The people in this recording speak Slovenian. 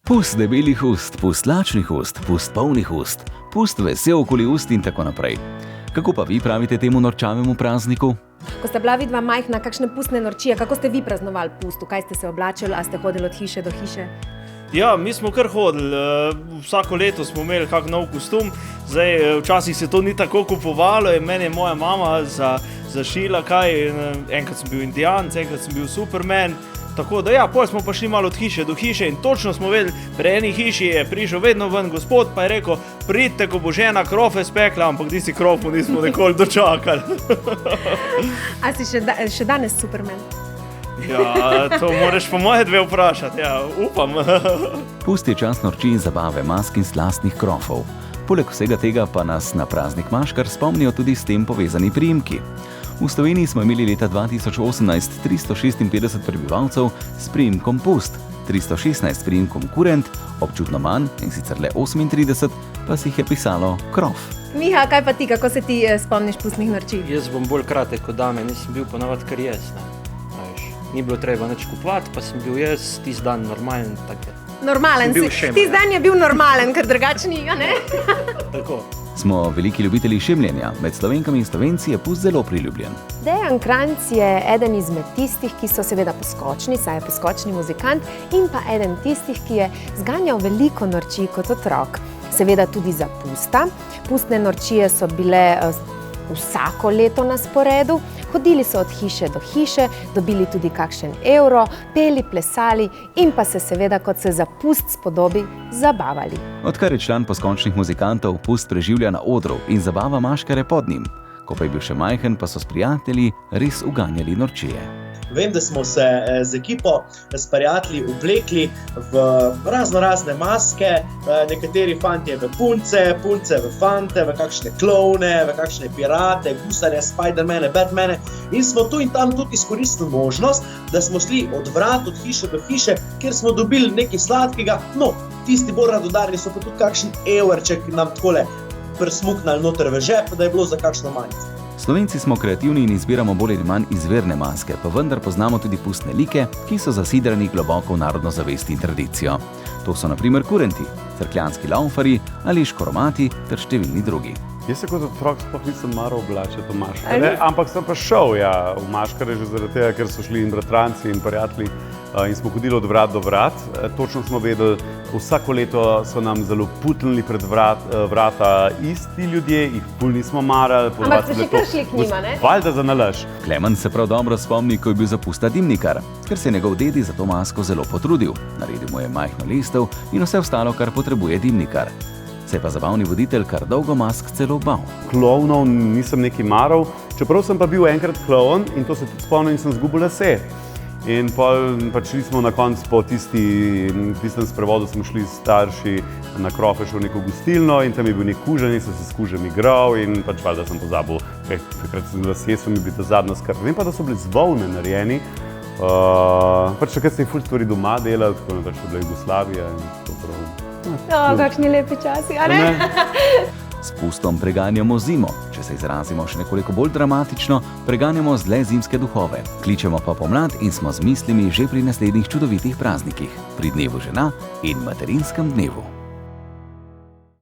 Pust debelih ust, pust lačnih ust, pust polnih ust, pust vesel okoli ust in tako naprej. Kako pa vi pravite temu norčavemu prazniku? Ko sta bila vidva majhna, kakšne pustne norčije, kako ste vi praznovali pust? V kaj ste se oblačili, a ste hodili od hiše do hiše? Ja, mi smo kar hodili, vsako leto smo imeli kak nov kostum, zdaj včasih se to ni tako kupovalo in meni je moja mama zašila kaj, enkrat sem bil Indijanec, enkrat sem bil Superman, tako da ja, potem smo pa šli malo od hiše do hiše in točno smo vedeli, pri eni hiši je prišel vedno ven gospod, pa je rekel, pridite, ko bo žena krofe spekla, ampak tisti krofu nismo nikoli dočakali. A si še danes Superman? Ja, to moraš po moje dve vprašati, ja, upam. Pust je čas norčij, zabave, mask in slastnih krofov. Poleg vsega tega pa nas na praznik Maškar spomnijo tudi s tem povezani priimki. V Sloveniji smo imeli leta 2018 356 prebivalcev s priimkom Pust, 316 s priimkom Kurent, občutno manj, in sicer le 38, pa si jih je pisalo Krof. Miha, kaj pa ti, kako se ti spomniš pustnih norčij? Jaz bom bolj kratek kot dame, nisem bil ponavadi kar jaz. Ni bilo treba nič kupovati, pa sem bil jaz tisti dan normalen. Normalen si, tisti dan je bil normalen, ker drugačni, a ne? Tako. Smo veliki ljubitelji šemljenja, med Slovenkami in Slovenci je pust zelo priljubljen. Dejan Kranjc je eden izmed tistih, ki so seveda poskočni, saj je poskočni muzikant, in pa eden tistih, ki je zganjal veliko norčij kot otrok. Seveda tudi za pusta. Pustne norčije so bile vsako leto na sporedu, hodili so od hiše do hiše, dobili tudi kakšen evro, peli, plesali in pa se seveda, kot se za pust spodobi, zabavali. Odkar je član poskočnih muzikantov, pust preživlja na odru in zabava maškare pod njim. Ko pa je bil še majhen, pa so s prijatelji res uganjali norčije. Vem, da smo se z ekipo, s prijatelji oblekli v razne maske, nekateri fantje v punce, punce v fante, v kakšne klovne, v kakšne pirate, gusarje, Spidermane, Batmane in smo tu in tam tudi izkoristili možnost, da smo šli od vrat, od hiše do hiše, kjer smo dobili nekaj sladkega, no, tisti bolj radodarni so pa tudi kakšen evrček nam takole prsmuknali noter v žep, da je bilo za kakšno manjico. Slovenci smo kreativni in izbiramo bolj ali manj izvirne maske, pa vendar poznamo tudi pustne like, ki so zasidrani globoko v narodno zavest in tradicijo. To so na primer kurenti, cerkljanski laufarji ali škoromati ter številni drugi. Jaz se kot otrok sploh nisem maral oblačiti v maškare, ampak sem pa šel v maškare že zaradi tega, ker so šli in bratranci in prijatelji in smo hodili od vrat do vrat. Točno smo vedeli, vsako leto so nam zelo putnili pred vrata isti ljudje, jih ful nismo marali. Ampak ste še kar šli k njima, ne? Valjda za nalaž. Klemen se prav dobro spomni, ko je bil za pusta dimnikar, ker se je njegov dedi za to masko zelo potrudil. Naredil mu je majhno lestev in vse ostalo, kar potrebuje dimnikar. Se je pa zabavni voditelj kar dolgo mask celo bal. Klovnov nisem nekaj maral, čeprav sem pa bil enkrat klovn in to se tudi spomnim in sem zgubil lase. In pač šli smo na koncu po tistem sprevodu, smo šli starši na krofe še v neko gostilno in tam je bil nek kužen in sem se s kužem igral in pač valjda sem pozabil, takrat lasje so mi bili ta zadnja skrb. Vem pa, da so bili z volne narejeni, pač takrat se je ful stvari doma delali, tako da pač je bila Jugoslavija in to prav. Kakšni lepi časi, a ne? S pustom preganjamo zimo. Če se izrazimo še nekoliko bolj dramatično, preganjamo zle zimske duhove. Kličemo pa pomlad in smo z mislimi že pri naslednjih čudovitih praznikih, pri dnevu žena in materinskem dnevu.